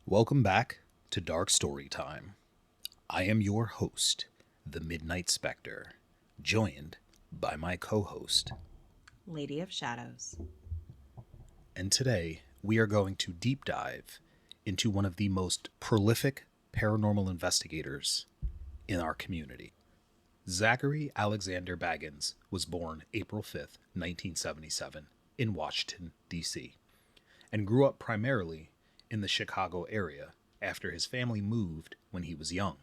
Welcome back to Dark Story Time. I am your host, the Midnight Spectre, joined by my co-host, Lady of Shadows. and today we are going to deep dive into one of the most prolific paranormal investigators in our community. Zachary Alexander Bagans was born April 5th, 1977, in Washington, D.C., and grew up primarily in the Chicago area after his family moved when he was young.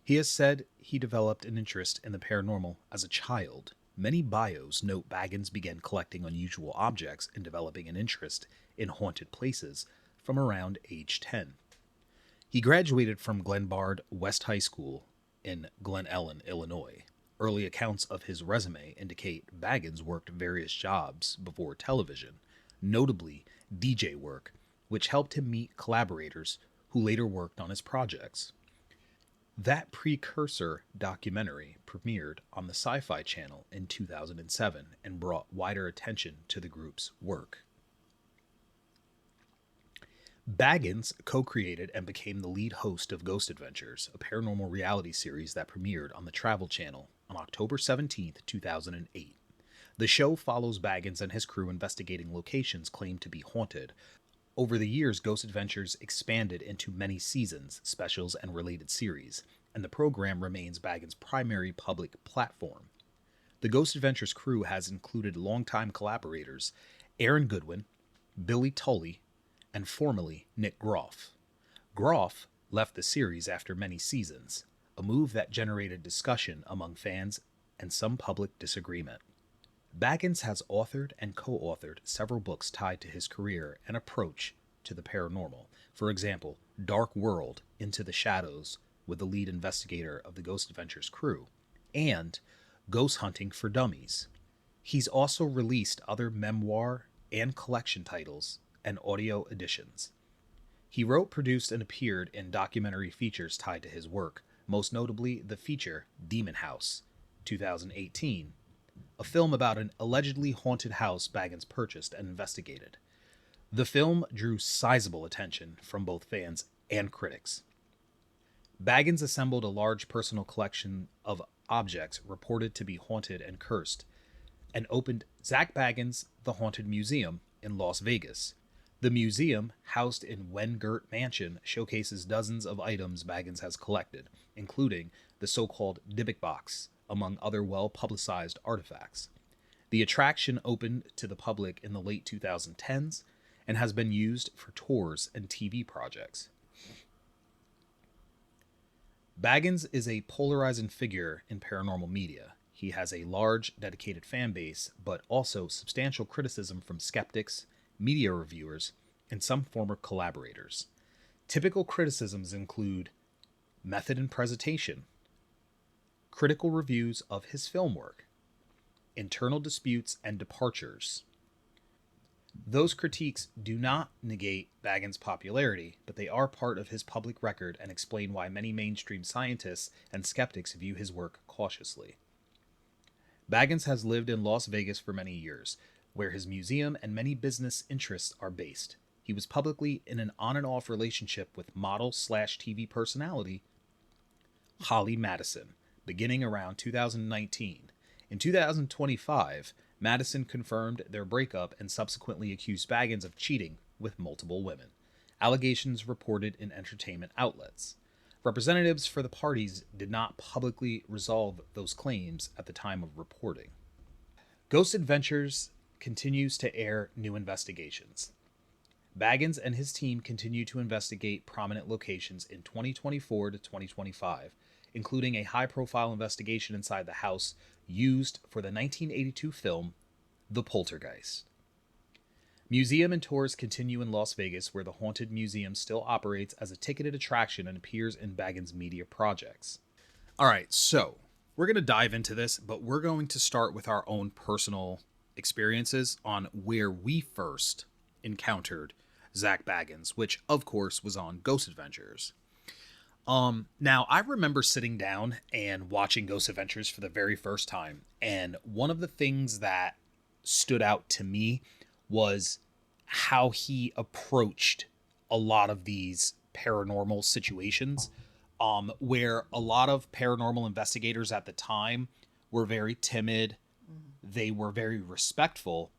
He has said he developed an interest in the paranormal as a child. Many bios note Bagans began collecting unusual objects and developing an interest in haunted places from around age 10. He graduated from Glenbard West High School in Glen Ellen, Illinois. Early accounts of his resume indicate Bagans worked various jobs before television, notably DJ work, which helped him meet collaborators who later worked on his projects. That precursor documentary premiered on the Sci-Fi Channel in 2007 and brought wider attention to the group's work. Bagans co-created and became the lead host of Ghost Adventures, a paranormal reality series that premiered on the Travel Channel on October 17, 2008. The show follows Bagans and his crew investigating locations claimed to be haunted. Over the years, Ghost Adventures expanded into many seasons, specials, and related series, and the program remains Bagans' primary public platform. The Ghost Adventures crew has included longtime collaborators Aaron Goodwin, Billy Tully, and formerly Nick Groff. Groff left the series after many seasons, a move that generated discussion among fans and some public disagreement. Bagans has authored and co-authored several books tied to his career and approach to the paranormal. For example, Dark World, Into the Shadows, with the lead investigator of the Ghost Adventures crew, and Ghost Hunting for Dummies. He's also released other memoir and collection titles and audio editions. He wrote, produced, and appeared in documentary features tied to his work, most notably the feature Demon House, 2018, a film about an allegedly haunted house Bagans purchased and investigated. The film drew sizable attention from both fans and critics. Bagans assembled a large personal collection of objects reported to be haunted and cursed, and opened Zak Bagans' The Haunted Museum in Las Vegas. The museum, housed in Wengert Mansion, showcases dozens of items Bagans has collected, including the so-called Dybbuk box, among other well-publicized artifacts. The attraction opened to the public in the late 2010s and has been used for tours and TV projects. Bagans is a polarizing figure in paranormal media. He has a large, dedicated fan base, but also substantial criticism from skeptics, media reviewers, and some former collaborators. Typical criticisms include method and presentation, critical reviews of his film work, internal disputes and departures. Those critiques do not negate Bagans' popularity, but they are part of his public record and explain why many mainstream scientists and skeptics view his work cautiously. Bagans has lived in Las Vegas for many years, where his museum and many business interests are based. He was publicly in an on and off relationship with model/TV personality Holly Madison, beginning around 2019. In 2025, Madison confirmed their breakup and subsequently accused Bagans of cheating with multiple women. Allegations reported in entertainment outlets. Representatives for the parties did not publicly resolve those claims at the time of reporting. Ghost Adventures continues to air new investigations. Bagans and his team continue to investigate prominent locations in 2024 to 2025, including a high-profile investigation inside the house used for the 1982 film The Poltergeist. Museum and tours continue in Las Vegas, where the Haunted Museum still operates as a ticketed attraction and appears in Bagans' media projects. All right, so we're going to dive into this, but we're going to start with our own personal experiences on where we first encountered Zak Bagans, which of course was on Ghost Adventures. Now I remember sitting down and watching Ghost Adventures for the very first time, and one of the things that stood out to me was how he approached a a lot of these paranormal situations, where a lot of paranormal investigators at the time were very timid. They were very respectful.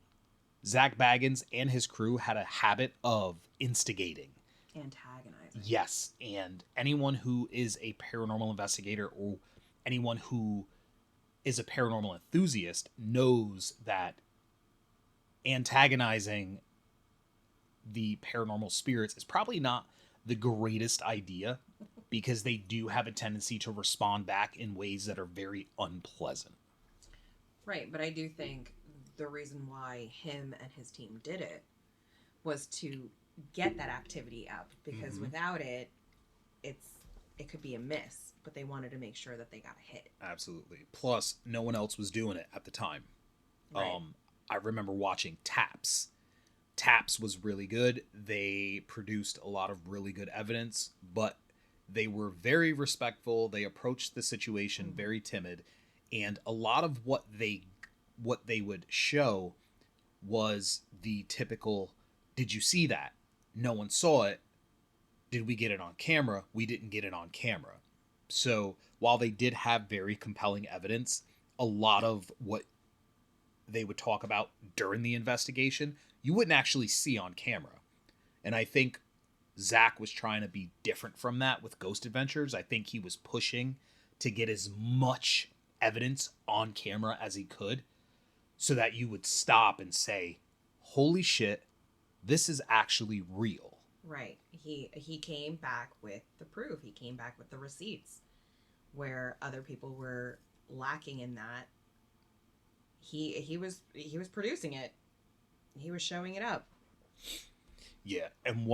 Zak Bagans and his crew had a habit of instigating. Antagonizing. Yes, and anyone who is a paranormal investigator or anyone who is a paranormal enthusiast knows that antagonizing the paranormal spirits is probably not the greatest idea, because they do have a tendency to respond back in ways that are very unpleasant. Right, but I do think the reason why him and his team did it was to get that activity up, because without it, it could be a miss, but they wanted to make sure that they got a hit. Absolutely. Plus, no one else was doing it at the time. Right. I remember watching Taps. Taps was really good. They produced a lot of really good evidence, but they were very respectful. They approached the situation very timid, and a lot of what they would show was the typical, did you see that? No one saw it. Did we get it on camera? We didn't get it on camera. So while they did have very compelling evidence, a lot of what they would talk about during the investigation, you wouldn't actually see on camera. And I think Zak was trying to be different from that with Ghost Adventures. I think he was pushing to get as much evidence on camera as he could, so that you would stop and say, holy shit, this is actually real. Right. He came back with the proof. He came back with the receipts, where other people were lacking in that. He was producing it. He was showing it up. Yeah, and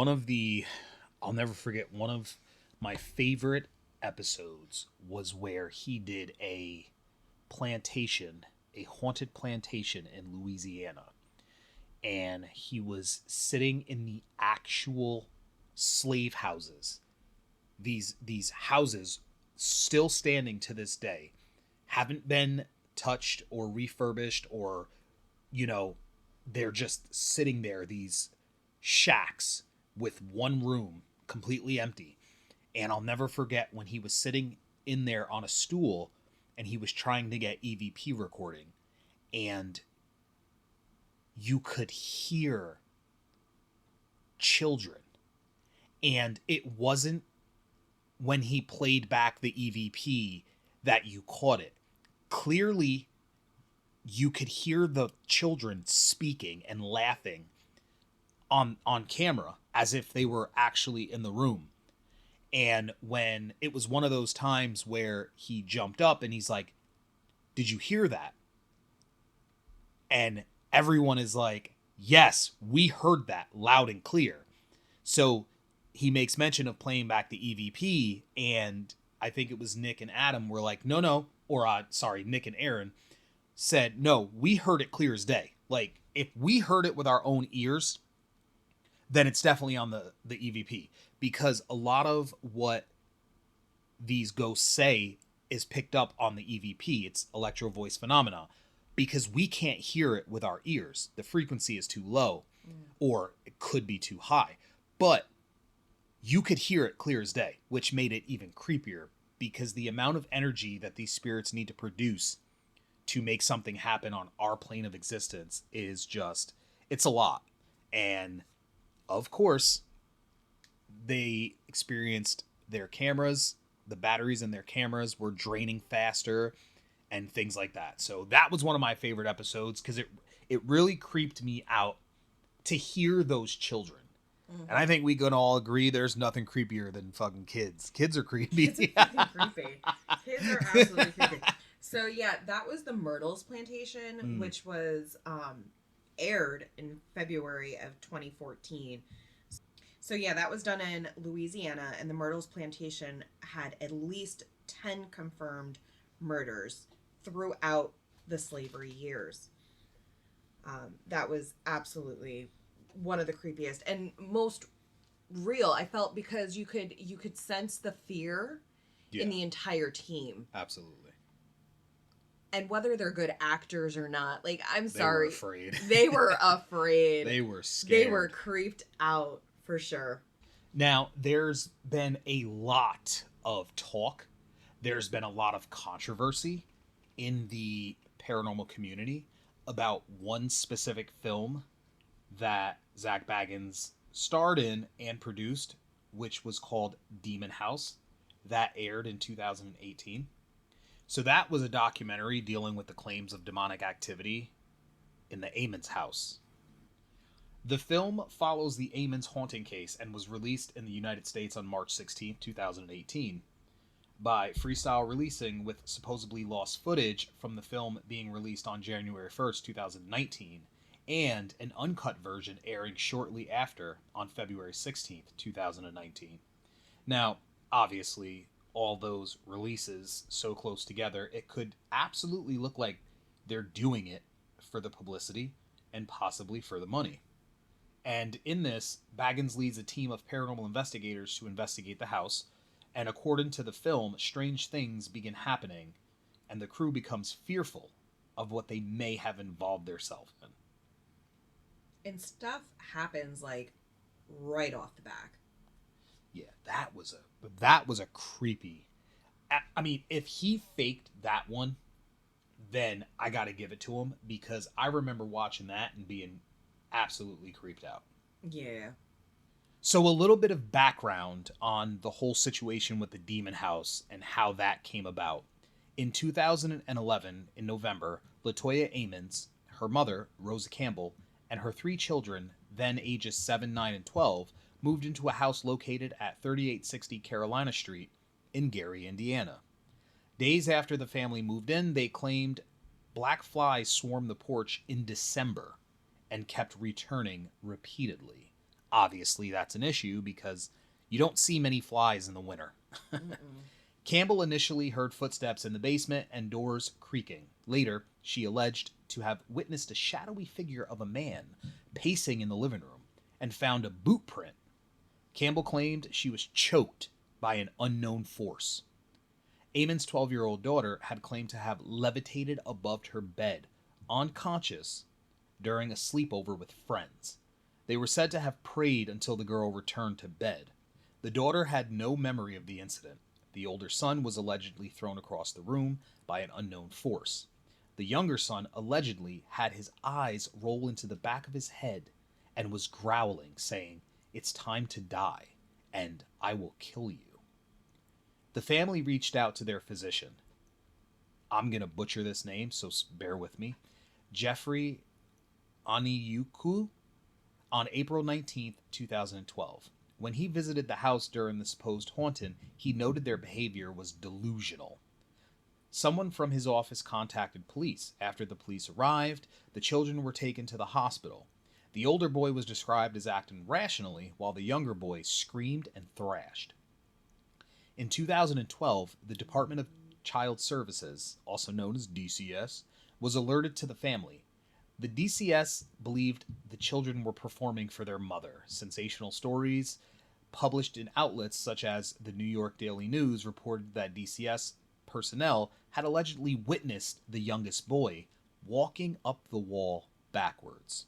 I'll never forget, one of my favorite episodes was where he did a haunted plantation in Louisiana. And he was sitting in the actual slave houses. These houses still standing to this day, haven't been touched or refurbished, or they're just sitting there, these shacks with one room completely empty. And I'll never forget when he was sitting in there on a stool and he was trying to get EVP recording, and you could hear children. And it wasn't when he played back the EVP that you caught it. Clearly, you could hear the children speaking and laughing on camera as if they were actually in the room. And when it was one of those times where he jumped up and he's like, did you hear that? And everyone is like, yes, we heard that loud and clear. So he makes mention of playing back the EVP, and I think it was Nick and Adam were like, no, or Nick and Aaron said, no, we heard it clear as day. Like, if we heard it with our own ears, then it's definitely on the EVP, because a lot of what these ghosts say is picked up on the EVP. It's electro voice phenomena, because we can't hear it with our ears. The frequency is too low, or it could be too high, but you could hear it clear as day, which made it even creepier, because the amount of energy that these spirits need to produce to make something happen on our plane of existence is just, it's a lot. And of course, they experienced their cameras, the batteries in their cameras were draining faster and things like that. So that was one of my favorite episodes, because it really creeped me out to hear those children. And I think we can all agree there's nothing creepier than fucking kids. Kids are creepy. Kids are fucking creepy. Kids are absolutely creepy. So yeah, that was the Myrtles Plantation, which was aired in February of 2014. So yeah, that was done in Louisiana, and the Myrtles Plantation had at least 10 confirmed murders throughout the slavery years. That was absolutely one of the creepiest and most real, I felt, because you could sense the fear in the entire team. Absolutely. And whether they're good actors or not, like, I'm They sorry. were afraid. They were afraid. They were scared. They were creeped out, for sure. Now, there's been a lot of talk, there's been a lot of controversy in the paranormal community about one specific film that Zak Bagans starred in and produced, which was called Demon House, that aired in 2018. So that was a documentary dealing with the claims of demonic activity in the Amon's house. The film follows the Amon's haunting case and was released in the United States on March 16, 2018, by Freestyle releasing with supposedly lost footage from the film being released on January 1st, 2019, and an uncut version airing shortly after on February 16th, 2019. Now, obviously, all those releases so close together, it could absolutely look like they're doing it for the publicity and possibly for the money. And in this, Baggins leads a team of paranormal investigators to investigate the house, and according to the film, strange things begin happening, and the crew becomes fearful of what they may have involved themselves in. And stuff happens like right off the back. Yeah, that was a creepy. I mean, if he faked that one, then I got to give it to him, because I remember watching that and being absolutely creeped out. Yeah. So, a little bit of background on the whole situation with the Demon House and how that came about. In 2011, in November, Latoya Amons, her mother, Rosa Campbell, and her three children, then ages 7, 9, and 12, moved into a house located at 3860 Carolina Street in Gary, Indiana. Days after the family moved in, they claimed black flies swarmed the porch in December and kept returning repeatedly. Obviously, that's an issue because you don't see many flies in the winter. Campbell initially heard footsteps in the basement and doors creaking. Later, she alleged to have witnessed a shadowy figure of a man pacing in the living room and found a boot print. Campbell claimed she was choked by an unknown force. Amon's 12-year-old daughter had claimed to have levitated above her bed, unconscious, during a sleepover with friends. They were said to have prayed until the girl returned to bed. The daughter had no memory of the incident. The older son was allegedly thrown across the room by an unknown force. The younger son allegedly had his eyes roll into the back of his head and was growling, saying, "It's time to die, and I will kill you." The family reached out to their physician. I'm going to butcher this name, so bear with me. Jeffrey Aniyuku, on April 19th, 2012. When he visited the house during the supposed haunting, he noted their behavior was delusional. Someone from his office contacted police. After the police arrived, the children were taken to the hospital. The older boy was described as acting rationally, while the younger boy screamed and thrashed. In 2012, the Department of Child Services, also known as DCS, was alerted to the family. The DCS believed the children were performing for their mother. Sensational stories published in outlets such as the New York Daily News reported that DCS personnel had allegedly witnessed the youngest boy walking up the wall backwards.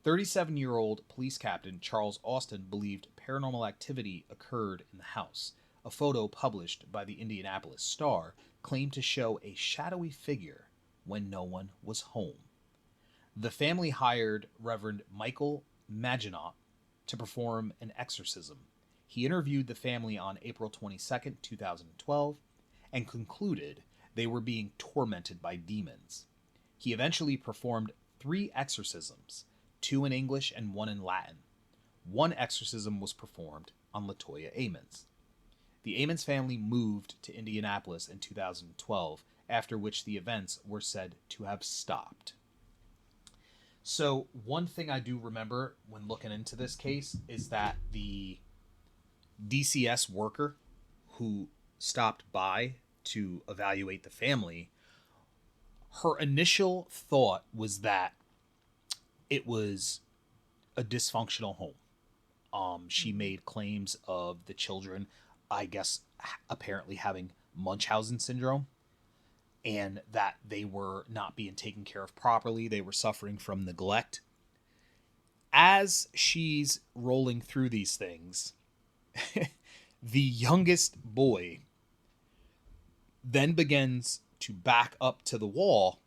37-year-old police captain Charles Austin believed paranormal activity occurred in the house. A photo published by the Indianapolis Star claimed to show a shadowy figure when no one was home. The family hired Reverend Michael Maginot to perform an exorcism. He interviewed the family on April 22nd, 2012, and concluded they were being tormented by demons. He eventually performed 3 exorcisms, 2 in English and 1 in Latin. 1 exorcism was performed on Latoya Amons. The Amons family moved to Indianapolis in 2012, after which the events were said to have stopped. So, one thing I do remember when looking into this case is that the DCS worker who stopped by to evaluate the family, her initial thought was that it was a dysfunctional home. She made claims of the children, I guess, apparently having Munchausen syndrome, and that they were not being taken care of properly. They were suffering from neglect. As she's rolling through these things, The youngest boy then begins to back up to the wall,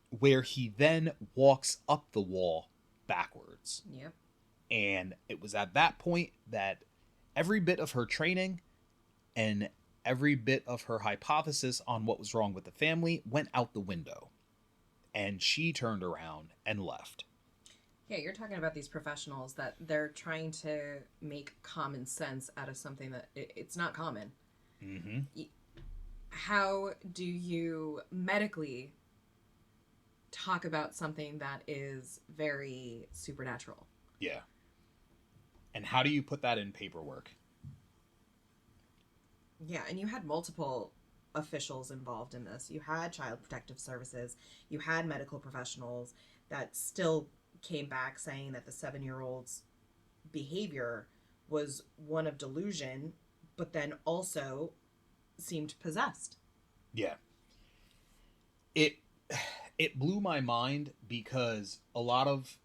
where he then walks up the wall backwards. Yep. And it was at that point that every bit of her training and every bit of her hypothesis on what was wrong with the family went out the window. And she turned around and left. Yeah, you're talking about these professionals that they're trying to make common sense out of something that it's not common. Mm-hmm. How do you medically talk about something that is very supernatural? Yeah. And how do you put that in paperwork? Yeah, and you had multiple officials involved in this. You had Child Protective Services, you had medical professionals that still came back saying that the 7-year-old's behavior was one of delusion, but then also seemed possessed. Yeah. It blew my mind because a lot of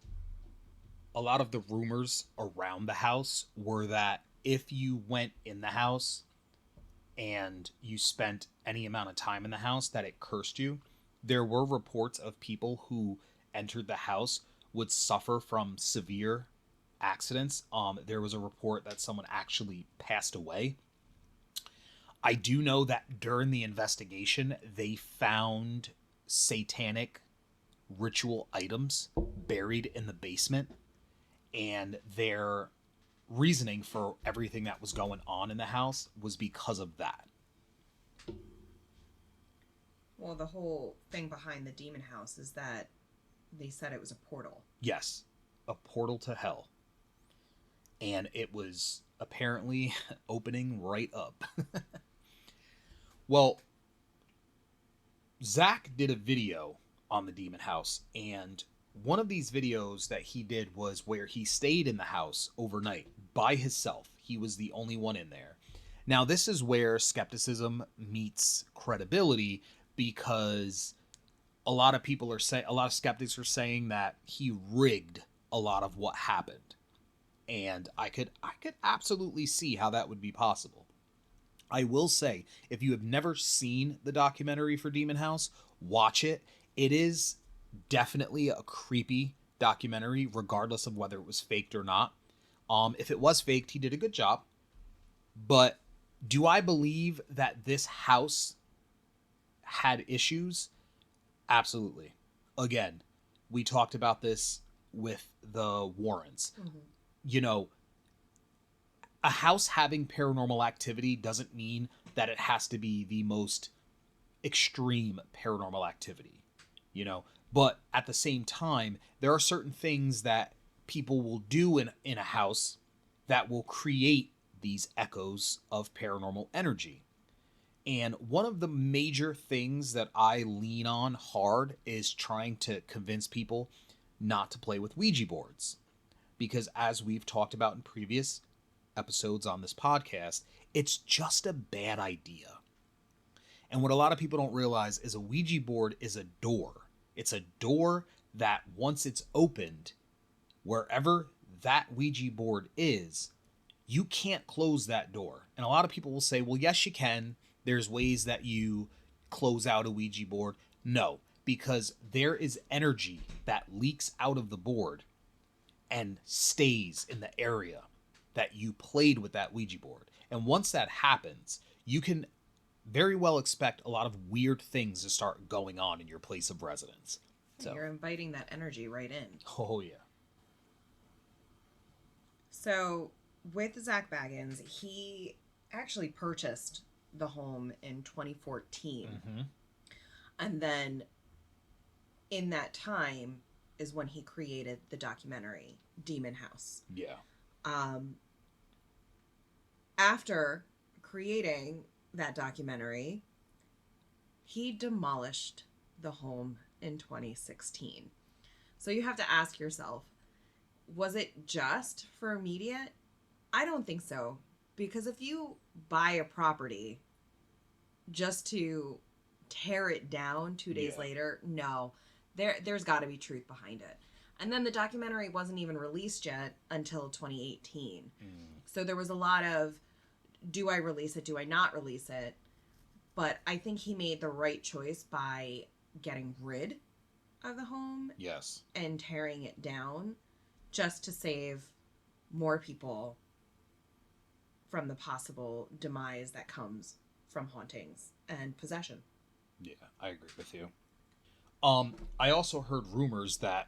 the rumors around the house were that if you went in the house and you spent any amount of time in the house, that it cursed you. There were reports of people who entered the house would suffer from severe accidents. There was a report that someone actually passed away. I do know that during the investigation, they found satanic ritual items buried in the basement, and their reasoning for everything that was going on in the house was because of that. Well, the whole thing behind the demon house is that they said it was a portal. Yes, a portal to hell. And it was apparently opening right up. Well, Zak did a video on the demon house, and one of these videos that he did was where he stayed in the house overnight by himself. He was the only one in there. Now, this is where skepticism meets credibility, because a lot of skeptics are saying that he rigged a lot of what happened. And I could absolutely see how that would be possible. I will say, if you have never seen the documentary for Demon House, watch it. It is definitely a creepy documentary, regardless of whether it was faked or not. If it was faked, he did a good job. But do I believe that this house had issues? Absolutely. Again, we talked about this with the Warrens. Mm-hmm. You know, a house having paranormal activity doesn't mean that it has to be the most extreme paranormal activity, you know. But at the same time, there are certain things that people will do in a house that will create these echoes of paranormal energy. And one of the major things that I lean on hard is trying to convince people not to play with Ouija boards. Because as we've talked about in previous episodes on this podcast, it's just a bad idea. And what a lot of people don't realize is a Ouija board is a door. It's a door that once it's opened, wherever that Ouija board is, you can't close that door. And a lot of people will say, well, yes, you can. There's ways that you close out a Ouija board. No, because there is energy that leaks out of the board and stays in the area that you played with that Ouija board. And once that happens, you can very well expect a lot of weird things to start going on in your place of residence. So you're inviting that energy right in. Oh, yeah. So with Zak Bagans, he actually purchased the home in 2014. Mm-hmm. And then in that time is when he created the documentary Demon House. Yeah. After creating that documentary, he demolished the home in 2016. So you have to ask yourself, was it just for media? I don't think so. Because if you buy a property just to tear it down 2 days later, no. There's got to be truth behind it. And then the documentary wasn't even released yet until 2018. So there was a lot of do I release it? Do I not release it? But I think he made the right choice by getting rid of the home. Yes. And tearing it down just to save more people from the possible demise that comes from hauntings and possession. Yeah, I agree with you. I also heard rumors that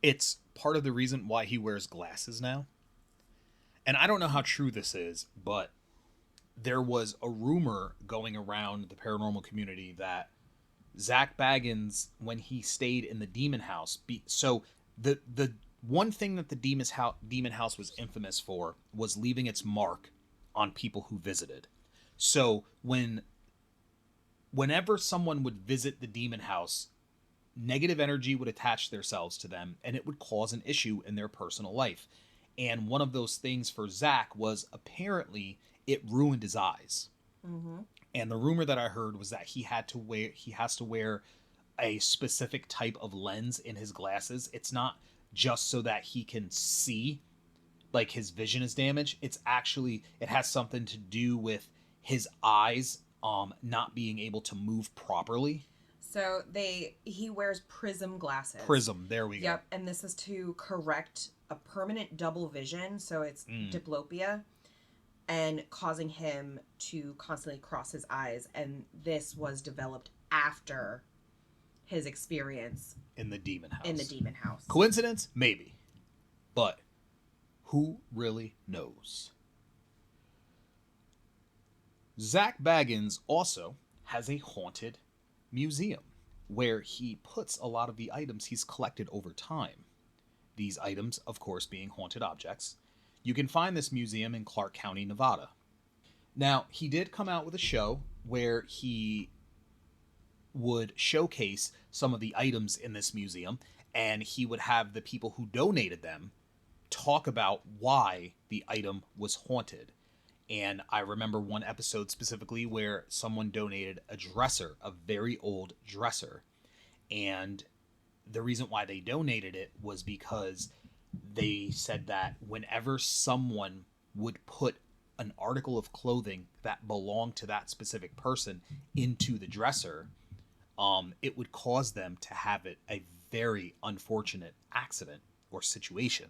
it's part of the reason why he wears glasses now. And I don't know how true this is, but there was a rumor going around the paranormal community that Zak Bagans, when he stayed in the demon house, so the one thing that the demon house was infamous for was leaving its mark on people who visited. So whenever someone would visit the demon house, negative energy would attach themselves to them, and it would cause an issue in their personal life. And one of those things for Zak was apparently it ruined his eyes. Mm-hmm. And the rumor that I heard was that he has to wear a specific type of lens in his glasses. It's not just so that he can see, like his vision is damaged. It's actually, it has something to do with his eyes not being able to move properly. So he wears prism glasses. Prism, there we go. Yep, and this is to correct a permanent double vision, so it's diplopia, and causing him to constantly cross his eyes. And this was developed after his experience in the demon house. Coincidence? Maybe. But who really knows? Zak Bagans also has a haunted museum where he puts a lot of the items he's collected over time. These items, of course, being haunted objects. You can find this museum in Clark County, Nevada. Now, he did come out with a show where he would showcase some of the items in this museum, and he would have the people who donated them talk about why the item was haunted. And I remember one episode specifically where someone donated a dresser, a very old dresser. And the reason why they donated it was because they said that whenever someone would put an article of clothing that belonged to that specific person into the dresser, it would cause them to have a very unfortunate accident or situation,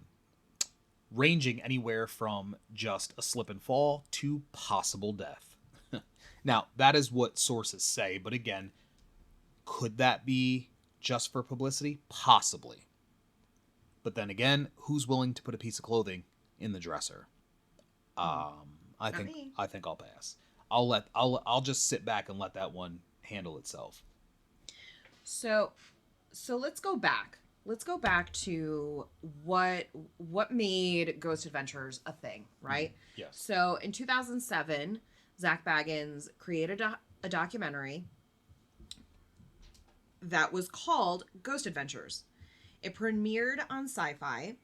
ranging anywhere from just a slip and fall to possible death. Now, that is what sources say, but again, could that be just for publicity? Possibly. But then again, who's willing to put a piece of clothing in the dresser? I think I'll pass. I'll just sit back and let that one handle itself. So let's go back. Let's go back to what made Ghost Adventures a thing, right? Yes. So in 2007, Zak Bagans created a documentary that was called Ghost Adventures. It premiered on Sci-Fi,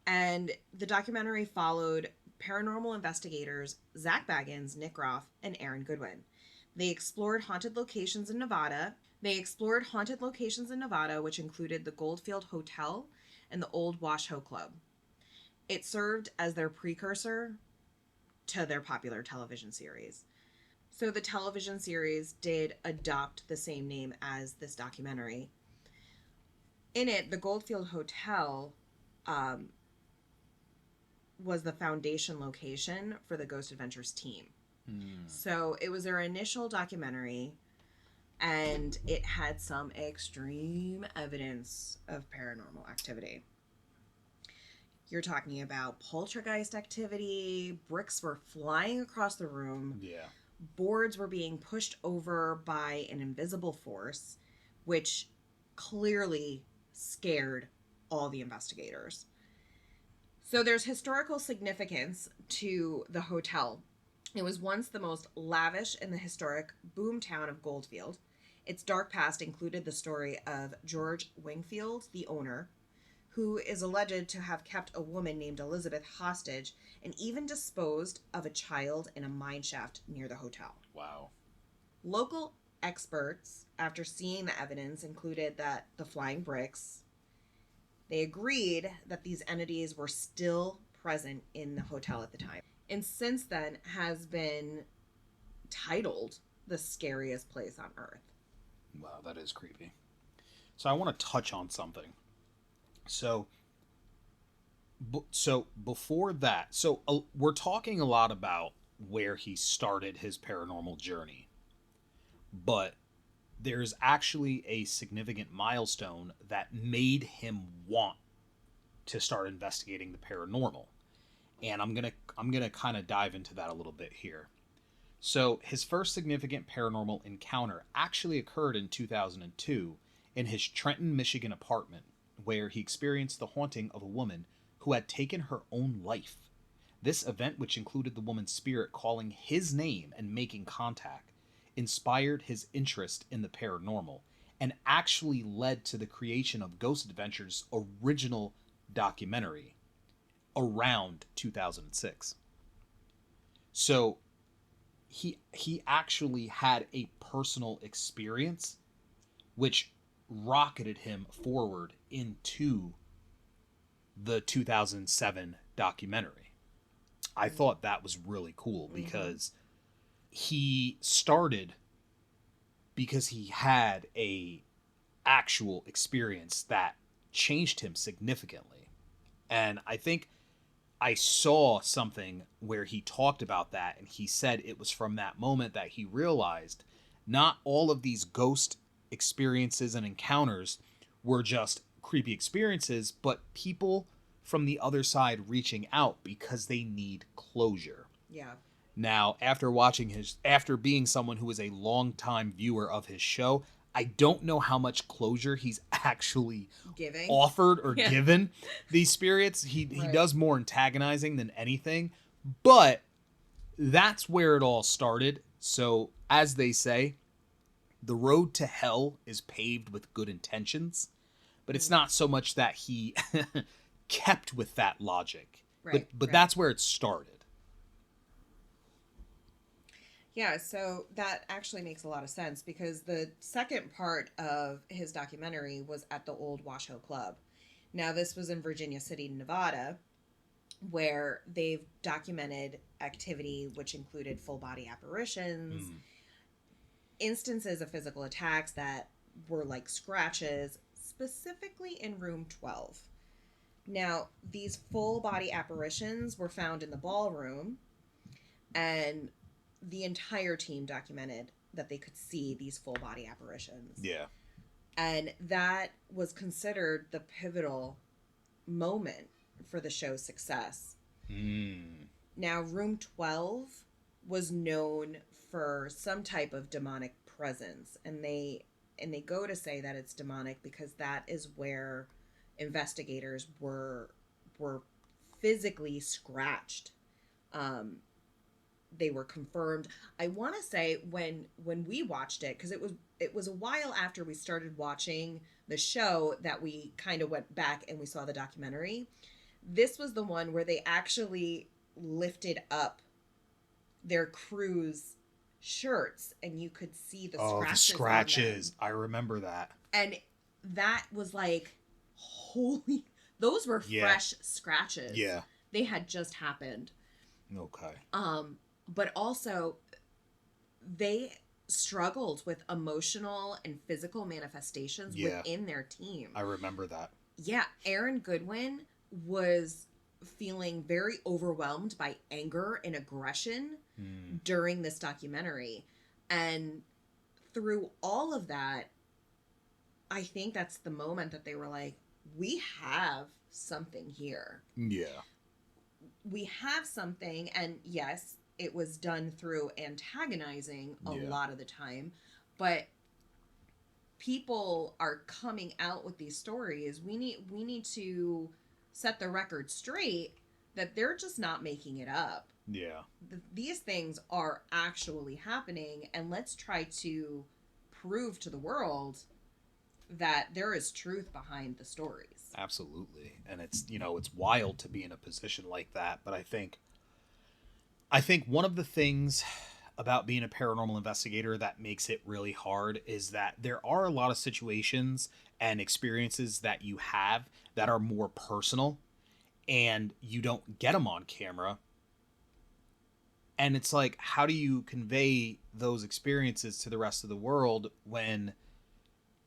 and the documentary followed paranormal investigators Zak Bagans, Nick Groff, and Aaron Goodwin. They explored haunted locations in Nevada, which included the Goldfield Hotel and the Old Washoe Club. It served as their precursor to their popular television series. So the television series did adopt the same name as this documentary. In it, the Goldfield Hotel was the foundation location for the Ghost Adventures team. So it was their initial documentary, and it had some extreme evidence of paranormal activity. You're talking about poltergeist activity, bricks were flying across the room, boards were being pushed over by an invisible force, which clearly scared all the investigators. So there's historical significance to the hotel. It was once the most lavish in the historic boomtown of Goldfield. Its dark past included the story of George Wingfield, the owner, who is alleged to have kept a woman named Elizabeth hostage and even disposed of a child in a mine shaft near the hotel. Wow. Local experts, after seeing the evidence, included that the flying bricks, they agreed that these entities were still present in the hotel at the time. and since then has been titled the scariest place on earth. Wow, that is creepy. So I want to touch on something. So, so before that, we're talking a lot about where he started his paranormal journey, but there's actually a significant milestone that made him want to start investigating the paranormal, and I'm gonna kind of dive into that a little bit here. So his first significant paranormal encounter actually occurred in 2002 in his Trenton, Michigan apartment, where he experienced the haunting of a woman who had taken her own life. This event, which included the woman's spirit calling his name and making contact, inspired his interest in the paranormal and actually led to the creation of Ghost Adventure's original documentary around 2006. So he actually had a personal experience which rocketed him forward into the 2007 documentary. I thought that was really cool because he started because he had a actual experience that changed him significantly. And I think I saw something where he talked about that, and he said it was from that moment that he realized not all of these ghost experiences and encounters were just creepy experiences, but people from the other side reaching out because they need closure. Yeah. Now, after being someone who is a longtime viewer of his show, I don't know how much closure he's actually offered or given these spirits. He does more antagonizing than anything, but that's where it all started. So, as they say, the road to hell is paved with good intentions, but it's not so much that he kept with that logic. But that's where it started. Yeah, so that actually makes a lot of sense because the second part of his documentary was at the old Washoe Club. Now, this was in Virginia City, Nevada, where they've documented activity which included full body apparitions, instances of physical attacks that were like scratches, specifically in room 12. Now, these full body apparitions were found in the ballroom, and the entire team documented that they could see these full body apparitions. Yeah. And that was considered the pivotal moment for the show's success. Now, room 12 was known for some type of demonic presence, and they go to say that it's demonic because that is where investigators were physically scratched. They were confirmed. I want to say when we watched it, because it was a while after we started watching the show that we kind of went back and we saw the documentary. This was the one where they actually lifted up their crew's shirts and you could see the scratches. Oh, the scratches. I remember that. And that was like, holy, those were fresh scratches. Yeah. They had just happened. Okay. But also, they struggled with emotional and physical manifestations within their team. I remember that. Yeah, Aaron Goodwin was feeling very overwhelmed by anger and aggression during this documentary. And through all of that, I think that's the moment that they were like, we have something here. Yeah. We have something, and yes, it was done through antagonizing a lot of the time, but people are coming out with these stories. We need to set the record straight that they're just not making it up. Yeah. These things are actually happening, and let's try to prove to the world that there is truth behind the stories. Absolutely. And it's wild to be in a position like that, but I think one of the things about being a paranormal investigator that makes it really hard is that there are a lot of situations and experiences that you have that are more personal and you don't get them on camera And it's like, how do you convey those experiences to the rest of the world when,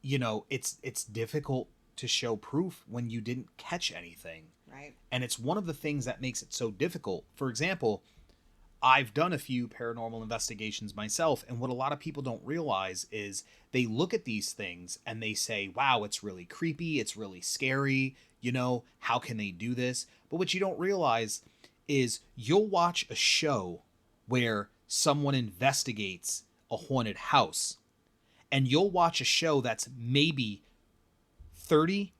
it's difficult to show proof when you didn't catch anything. Right. And it's one of the things that makes it so difficult. For example, I've done a few paranormal investigations myself, and what a lot of people don't realize is they look at these things and they say, wow, it's really creepy, it's really scary, how can they do this? But what you don't realize is you'll watch a show where someone investigates a haunted house, and you'll watch a show that's maybe 30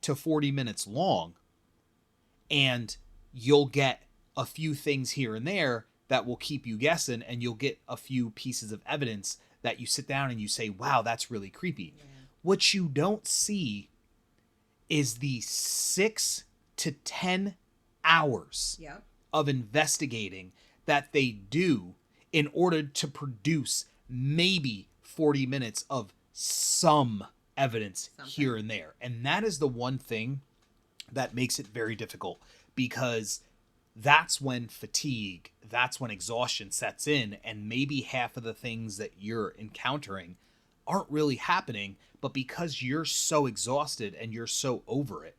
to 40 minutes long, and you'll get a few things here and there that will keep you guessing, and you'll get a few pieces of evidence that you sit down and you say, wow, that's really creepy. Yeah. What you don't see is the 6 to 10 hours of investigating that they do in order to produce maybe 40 minutes of some evidence here and there. And that is the one thing that makes it very difficult, because that's when fatigue, that's when exhaustion sets in, and maybe half of the things that you're encountering aren't really happening, but because you're so exhausted and you're so over it,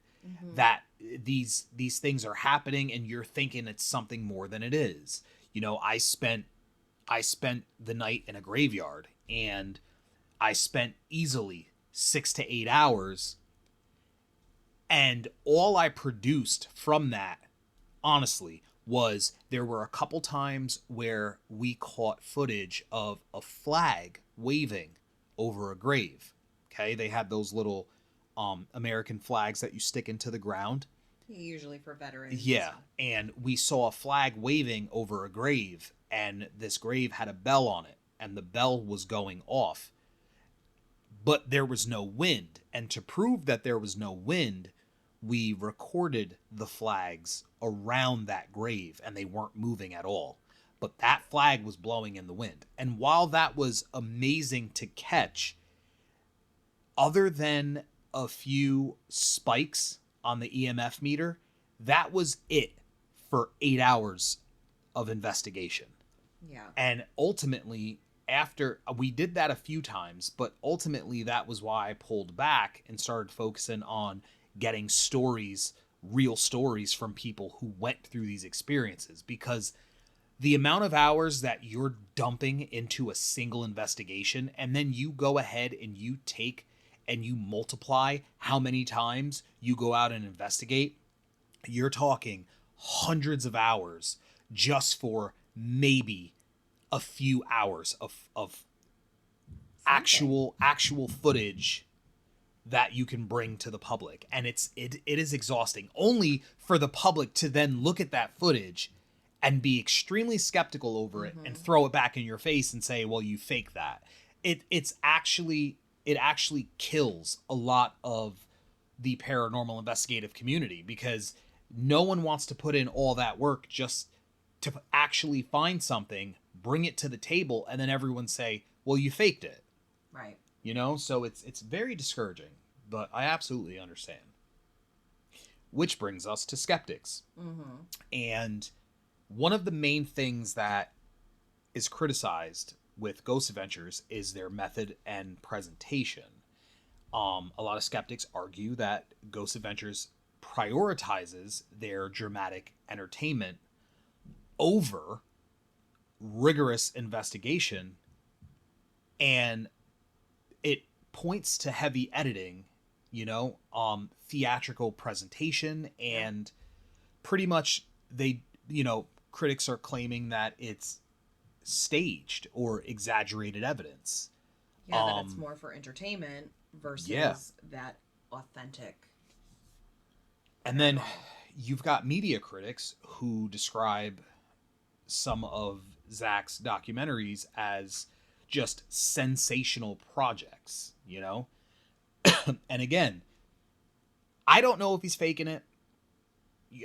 that these things are happening and you're thinking it's something more than it is. I spent the night in a graveyard, and I spent easily 6 to 8 hours, and all I produced from that, honestly, was there were a couple times where we caught footage of a flag waving over a grave. Okay, they had those little American flags that you stick into the ground. Usually for veterans. Yeah, and we saw a flag waving over a grave, and this grave had a bell on it, and the bell was going off. But there was no wind, and to prove that there was no wind, we recorded the flags around that grave, and they weren't moving at all. But that flag was blowing in the wind. And while that was amazing to catch, other than a few spikes on the EMF meter, that was it for 8 hours of investigation. Yeah. And ultimately, after we did that a few times, but ultimately that was why I pulled back and started focusing on getting stories, real stories from people who went through these experiences, because the amount of hours that you're dumping into a single investigation, and then you go ahead and you take and you multiply how many times you go out and investigate, you're talking hundreds of hours just for maybe a few hours of actual footage that you can bring to the public. And it is exhausting, only for the public to then look at that footage and be extremely skeptical over it and throw it back in your face and say, well, you faked that. It actually kills a lot of the paranormal investigative community, because no one wants to put in all that work just to actually find something, bring it to the table, and then everyone say, well, you faked it. Right. So it's very discouraging, but I absolutely understand. Which brings us to Skeptics. And one of the main things that is criticized with Ghost Adventures is their method and presentation. A lot of skeptics argue that Ghost Adventures prioritizes their dramatic entertainment over rigorous investigation, and it points to heavy editing, theatrical presentation, and pretty much they, critics are claiming that it's staged or exaggerated evidence. Yeah, that it's more for entertainment versus that authentic. And then you've got media critics who describe some of Zak's documentaries as just sensational projects, And again, I don't know if he's faking it.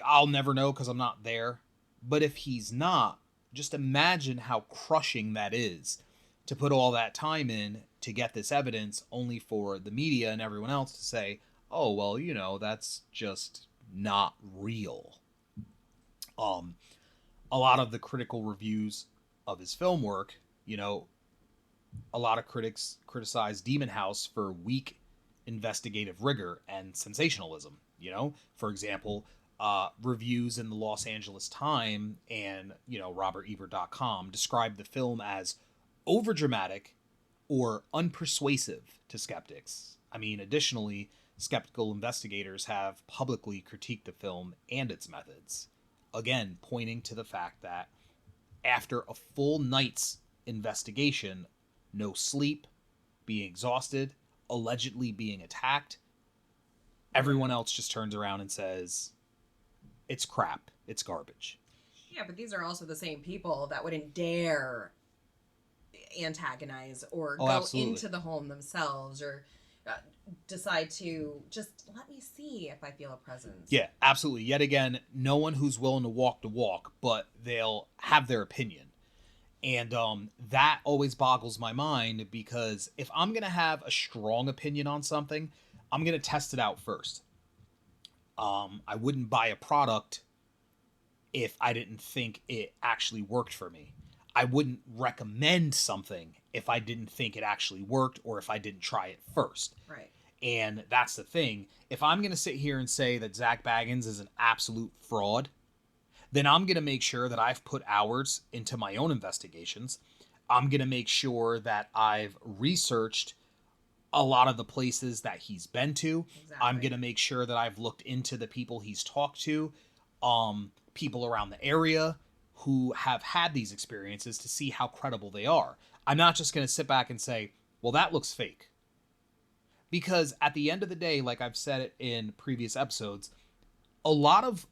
I'll never know because I'm not there. But if he's not, just imagine how crushing that is to put all that time in to get this evidence, only for the media and everyone else to say, oh, well, that's just not real. a lot of the critical reviews of his film work, a lot of critics criticize Demon House for weak investigative rigor and sensationalism. For example, reviews in the Los Angeles Times and RobertEbert.com describe the film as overdramatic or unpersuasive to skeptics. I mean, additionally, skeptical investigators have publicly critiqued the film and its methods, again pointing to the fact that after a full night's investigation, no sleep, being exhausted, allegedly being attacked, everyone else just turns around and says, it's crap, it's garbage. Yeah, but these are also the same people that wouldn't dare antagonize or go absolutely. into the home themselves or decide to just let me see if I feel a presence. Yeah, absolutely. Yet again, no one who's willing to walk the walk, but they'll have their opinion. And that always boggles my mind, because if I'm going to have a strong opinion on something, I'm going to test it out first. I wouldn't buy a product if I didn't think it actually worked for me. I wouldn't recommend something if I didn't think it actually worked or if I didn't try it first. Right. And that's the thing. If I'm going to sit here and say that Zak Bagans is an absolute fraud, then I'm going to make sure that I've put hours into my own investigations. I'm going to make sure that I've researched a lot of the places that he's been to. Exactly. I'm going to make sure that I've looked into the people he's talked to, people around the area who have had these experiences, to see how credible they are. I'm not just going to sit back and say, well, that looks fake. Because at the end of the day, like I've said it in previous episodes, a lot of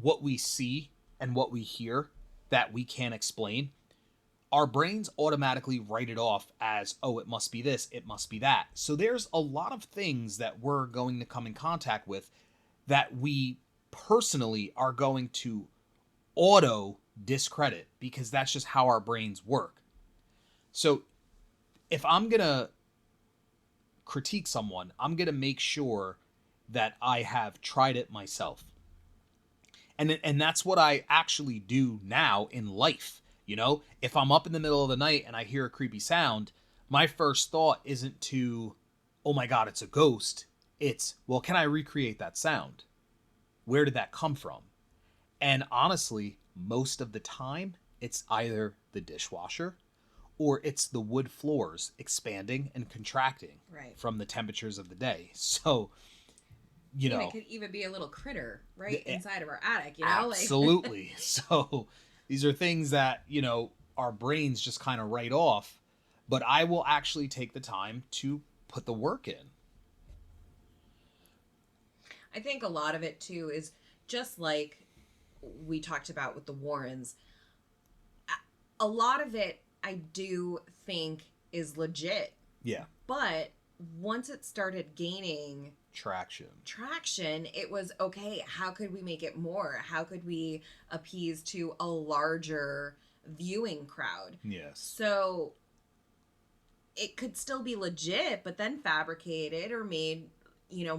what we see and what we hear that we can't explain, our brains automatically write it off as, oh, it must be this, it must be that. So there's a lot of things that we're going to come in contact with that we personally are going to auto discredit, because that's just how our brains work. So if I'm going to critique someone, I'm going to make sure that I have tried it myself. And that's what I actually do now in life. If I'm up in the middle of the night and I hear a creepy sound, my first thought isn't to, oh my God, it's a ghost. It's, well, can I recreate that sound? Where did that come from? And honestly, most of the time, it's either the dishwasher or it's the wood floors expanding and contracting from the temperatures of the day. So, and it could even be a little critter inside of our attic, Absolutely. So these are things that, our brains just kind of write off, but I will actually take the time to put the work in. I think a lot of it too is just like we talked about with the Warrens. A lot of it I do think is legit. Yeah. But once it started gaining traction, it was, okay, how could we make it more? How could we appease to a larger viewing crowd? Yes. So it could still be legit, but then fabricated or made,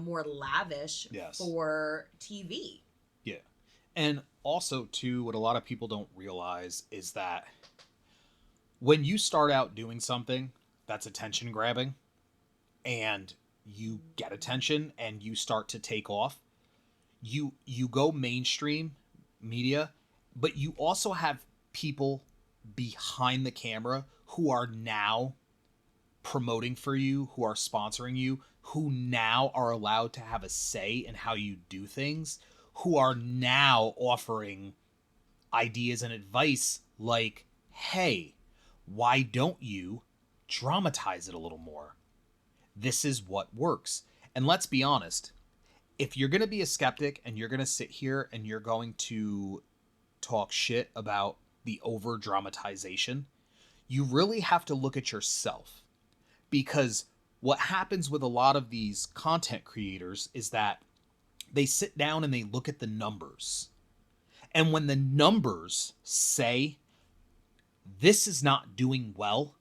more lavish for TV. Yeah. And also, too, what a lot of people don't realize is that when you start out doing something that's attention grabbing and you get attention and you start to take off, you go mainstream media, but you also have people behind the camera who are now promoting for you, who are sponsoring you, who now are allowed to have a say in how you do things, who are now offering ideas and advice like, hey, why don't you dramatize it a little more? This is what works. And let's be honest, if you're going to be a skeptic and you're going to sit here and you're going to talk shit about the over dramatization, you really have to look at yourself. Because what happens with a lot of these content creators is that they sit down and they look at the numbers. And when the numbers say, this is not doing well,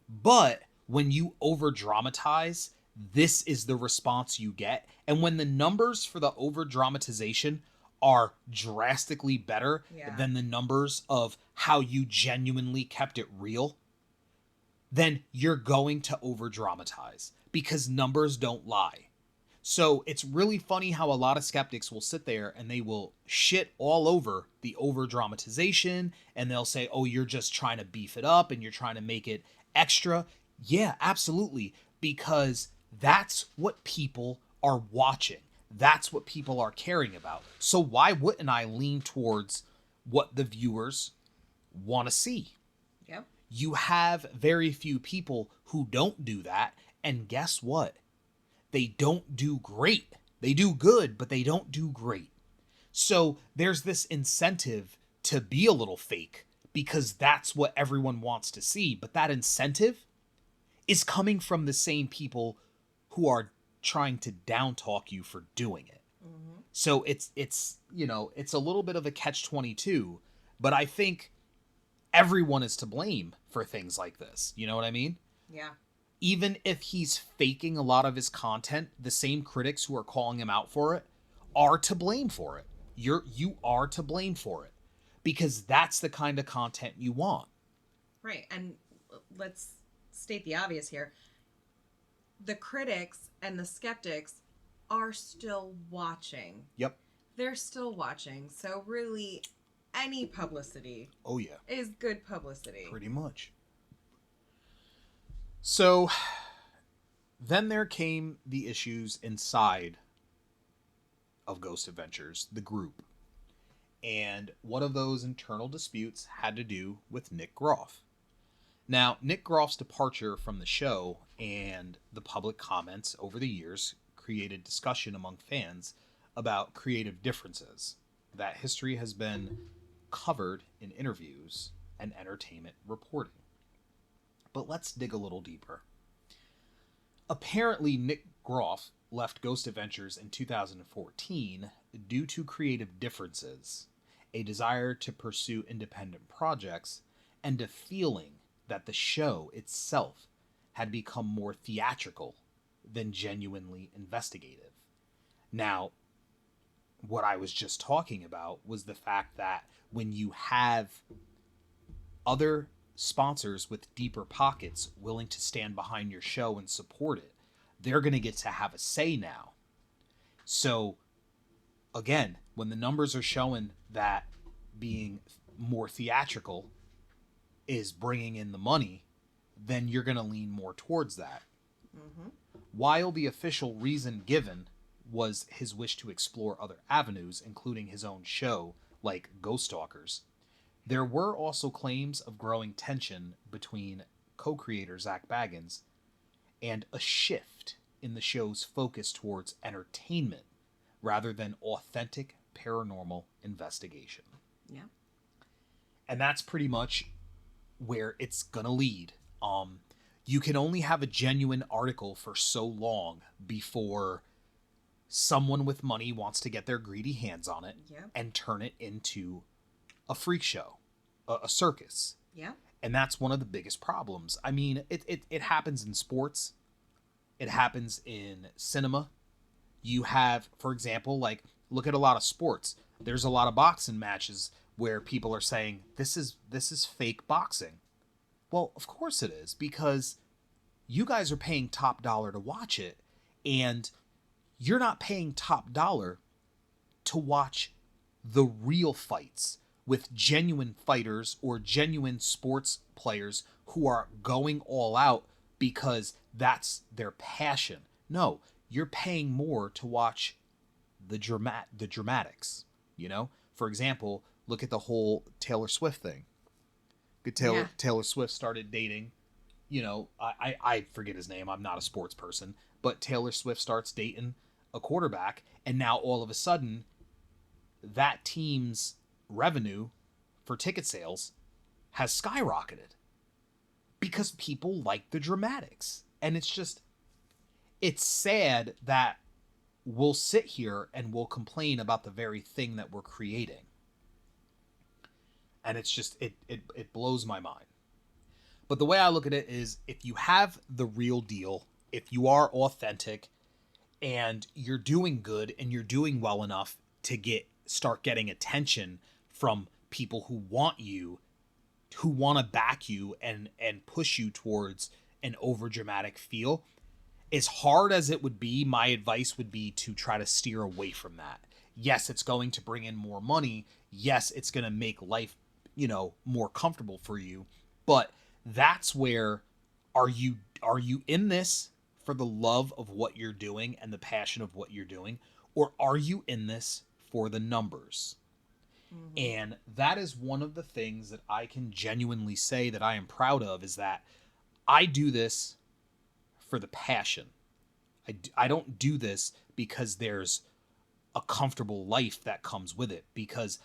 but when you over dramatize, this is the response you get. And when the numbers for the over dramatization are drastically better Yeah. than the numbers of how you genuinely kept it real, then you're going to over dramatize because numbers don't lie. So it's really funny how a lot of skeptics will sit there and they will shit all over the over dramatization, and they'll say, oh, you're just trying to beef it up and you're trying to make it extra. Yeah, absolutely. Because that's what people are watching. That's what people are caring about. So why wouldn't I lean towards what the viewers want to see? Yep. You have very few people who don't do that. And guess what? They don't do great. They do good, but they don't do great. So there's this incentive to be a little fake because that's what everyone wants to see. But that incentive is coming from the same people who are trying to down talk you for doing it. Mm-hmm. So it's you know, it's a little bit of a catch-22, but I think everyone is to blame for things like this. You know what I mean? Yeah. Even if he's faking a lot of his content, the same critics who are calling him out for it are to blame for it. You are to blame for it because that's the kind of content you want. Right. And let's state the obvious here. The critics and the skeptics are still watching. Yep. They're still watching. So really any publicity Oh yeah. is good publicity. Pretty much. So then there came the issues inside of Ghost Adventures, the group. And one of those internal disputes had to do with Nick Groff. Now, Nick Groff's departure from the show and the public comments over the years created discussion among fans about creative differences. That history has been covered in interviews and entertainment reporting. But let's dig a little deeper. Apparently, Nick Groff left Ghost Adventures in 2014 due to creative differences, a desire to pursue independent projects, and a feeling that the show itself had become more theatrical than genuinely investigative. Now, what I was just talking about was the fact that when you have other sponsors with deeper pockets willing to stand behind your show and support it, they're going to get to have a say now. So, again, when the numbers are showing that being more theatrical is bringing in the money, then you're going to lean more towards that. Mm-hmm. While the official reason given was his wish to explore other avenues, including his own show, like Ghost Stalkers, there were also claims of growing tension between co-creator Zak Bagans and a shift in the show's focus towards entertainment rather than authentic paranormal investigation. Yeah. And that's pretty much where it's gonna lead. You can only have a genuine article for so long before someone with money wants to get their greedy hands on it and turn it into a freak show, a circus. Yeah. And that's one of the biggest problems. I mean, it happens in sports. It happens in cinema. You have, for example, like, look at a lot of sports. There's a lot of boxing matches where people are saying, this is fake boxing. Well, of course it is, because you guys are paying top dollar to watch it, and you're not paying top dollar to watch the real fights with genuine fighters or genuine sports players who are going all out because that's their passion. No, you're paying more to watch the dramatics, you know? For example, look at the whole Taylor Swift thing. Taylor Swift started dating, you know, I forget his name. I'm not a sports person, but Taylor Swift starts dating a quarterback, and now all of a sudden that team's revenue for ticket sales has skyrocketed because people like the dramatics. And it's sad that we'll sit here and we'll complain about the very thing that we're creating. And it's just, it blows my mind. But the way I look at it is, if you have the real deal, if you are authentic and you're doing good and you're doing well enough to get start getting attention from people who want you, who want to back you and push you towards an overdramatic feel. As hard as it would be, my advice would be to try to steer away from that. Yes, it's going to bring in more money. Yes, it's going to make life, more comfortable for you. But that's where, are you in this for the love of what you're doing and the passion of what you're doing, or are you in this for the numbers? Mm-hmm. And that is one of the things that I can genuinely say that I am proud of, is that I do this for the passion. I don't do this because there's a comfortable life that comes with it, because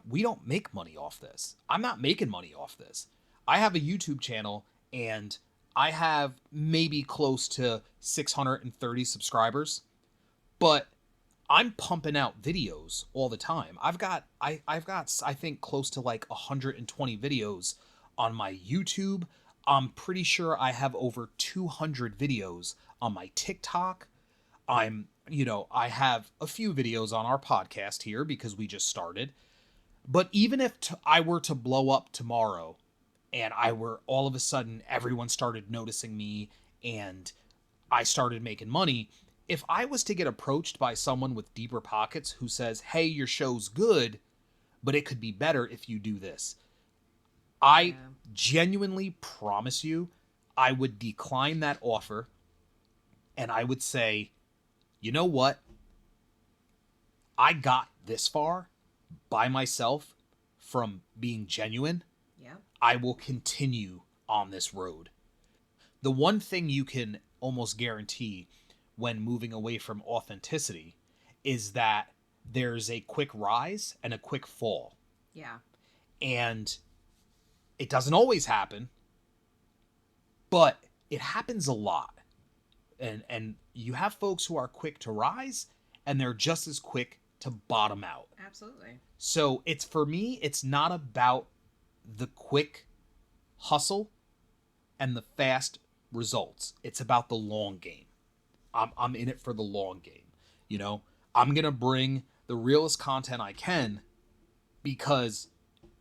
we don't make money off this. I'm not making money off this. I have a YouTube channel and I have maybe close to 630 subscribers, but I'm pumping out videos all the time. I've got I think close to like 120 videos on my YouTube. I'm pretty sure I have over 200 videos on my TikTok. I have a few videos on our podcast here because we just started. But even if I were to blow up tomorrow and all of a sudden everyone started noticing me and I started making money, if I was to get approached by someone with deeper pockets who says, "Hey, your show's good, but it could be better if you do this," I genuinely promise you, I would decline that offer and I would say, you know what? I got this far by myself from being genuine. Yeah. I will continue on this road. The one thing you can almost guarantee when moving away from authenticity is that there's a quick rise and a quick fall. Yeah. And it doesn't always happen, but it happens a lot. And you have folks who are quick to rise and they're just as quick to bottom out. Absolutely. So for me, it's not about the quick hustle and the fast results. It's about the long game. I'm in it for the long game. I'm going to bring the realest content I can because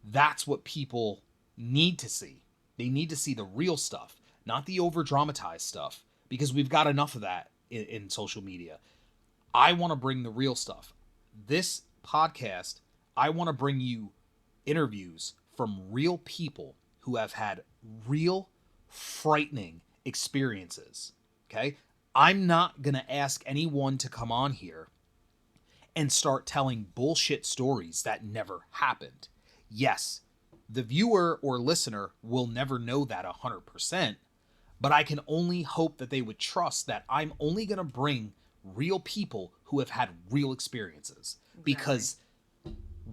that's what people need to see. They need to see the real stuff, not the over dramatized stuff, because we've got enough of that in social media. I want to bring the real stuff. This podcast, I want to bring you interviews from real people who have had real frightening experiences. Okay? I'm not going to ask anyone to come on here and start telling bullshit stories that never happened. Yes, the viewer or listener will never know that 100%, but I can only hope that they would trust that I'm only going to bring real people who have had real experiences. Exactly. Because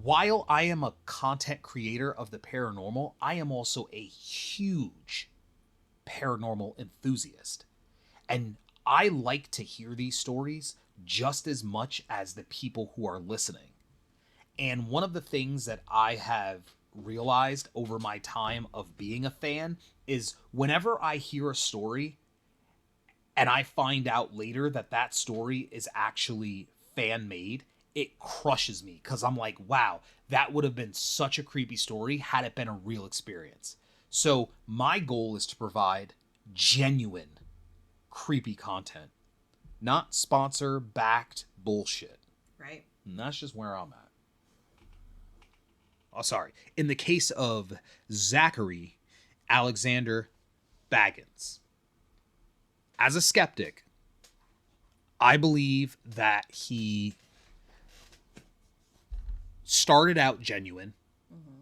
while I am a content creator of the paranormal, I am also a huge paranormal enthusiast. And I like to hear these stories just as much as the people who are listening. And one of the things that I have realized over my time of being a fan is whenever I hear a story and I find out later that that story is actually fan made, it crushes me because I'm like, wow, that would have been such a creepy story had it been a real experience. So my goal is to provide genuine creepy content, not sponsor backed bullshit. Right. And that's just where I'm at. Oh, sorry. In the case of Zachary Alexander Bagans, as a skeptic, I believe that he started out genuine. Mm-hmm.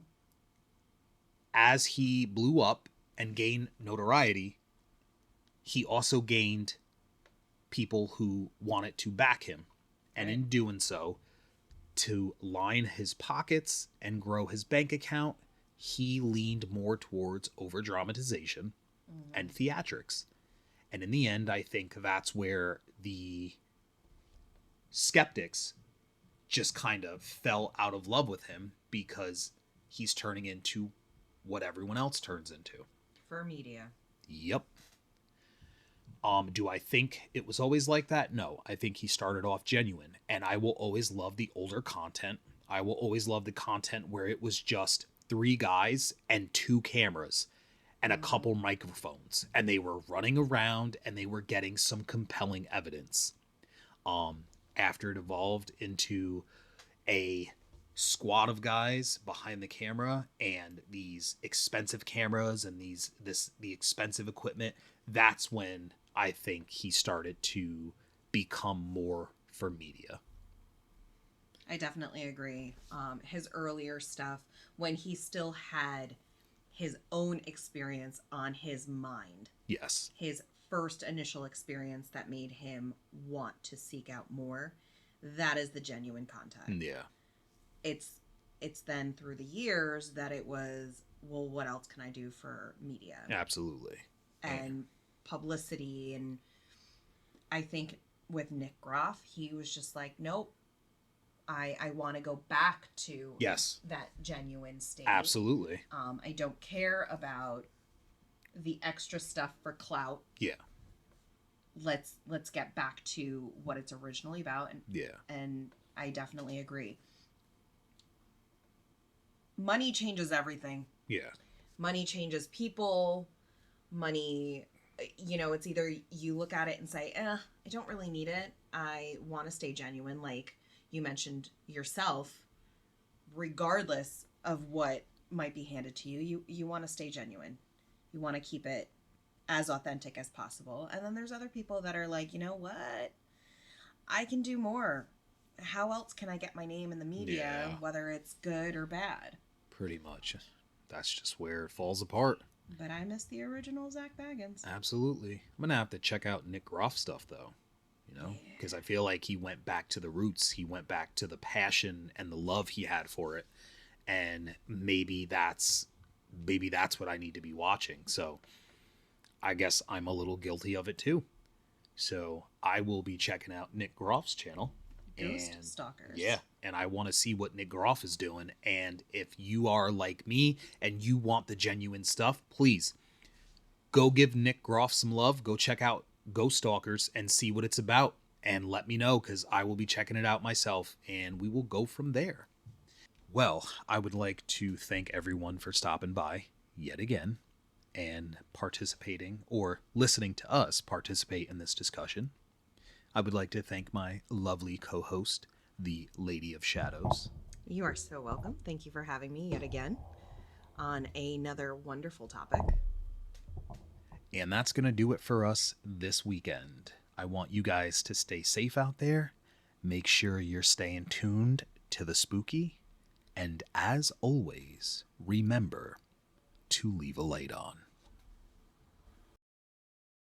As he blew up and gained notoriety, he also gained people who wanted to back him. And in doing so, to line his pockets and grow his bank account, he leaned more towards over-dramatization and theatrics. And in the end, I think that's where the skeptics just kind of fell out of love with him because he's turning into what everyone else turns into. For media. Yep. Do I think it was always like that? No, I think he started off genuine, and I will always love the older content. I will always love the content where it was just three guys and two cameras and a Mm-hmm. couple microphones, and they were running around and they were getting some compelling evidence. Um, After it evolved into a squad of guys behind the camera and these expensive cameras and the expensive equipment, that's when I think he started to become more for media. I definitely agree. His earlier stuff, when he still had his own experience on his mind, Yes. his first initial experience that made him want to seek out more, that is the genuine contact. Yeah. It's it's then through the years that it was, well, what else can I do for media Absolutely. and publicity? And I think with Nick Groff, he was just like, nope, I want to go back to Yes. that genuine state. Absolutely. I don't care about the extra stuff for clout. Yeah. Let's get back to what it's originally about, and I definitely agree. Money changes everything. Yeah. Money changes people. Money, it's either you look at it and say, I don't really need it. I want to stay genuine, like you mentioned yourself. Regardless of what might be handed to you, you want to stay genuine. You want to keep it as authentic as possible. And then there's other people that are like, you know what? I can do more. How else can I get my name in the media, whether it's good or bad? Pretty much. That's just where it falls apart. But I miss the original Zak Bagans. Absolutely. I'm going to have to check out Nick Groff stuff, though. Because I feel like he went back to the roots. He went back to the passion and the love he had for it. And maybe that's what I need to be watching. So I guess I'm a little guilty of it too. So I will be checking out Nick Groff's channel. Ghost Stalkers. Yeah, and I want to see what Nick Groff is doing. And if you are like me and you want the genuine stuff, please go give Nick Groff some love. Go check out Ghost Stalkers and see what it's about. And let me know, because I will be checking it out myself, and we will go from there. Well, I would like to thank everyone for stopping by yet again and participating or listening to us participate in this discussion. I would like to thank my lovely co-host, the Lady of Shadows. You are so welcome. Thank you for having me yet again on another wonderful topic. And that's going to do it for us this weekend. I want you guys to stay safe out there. Make sure you're staying tuned to the spooky. And as always, remember to leave a light on.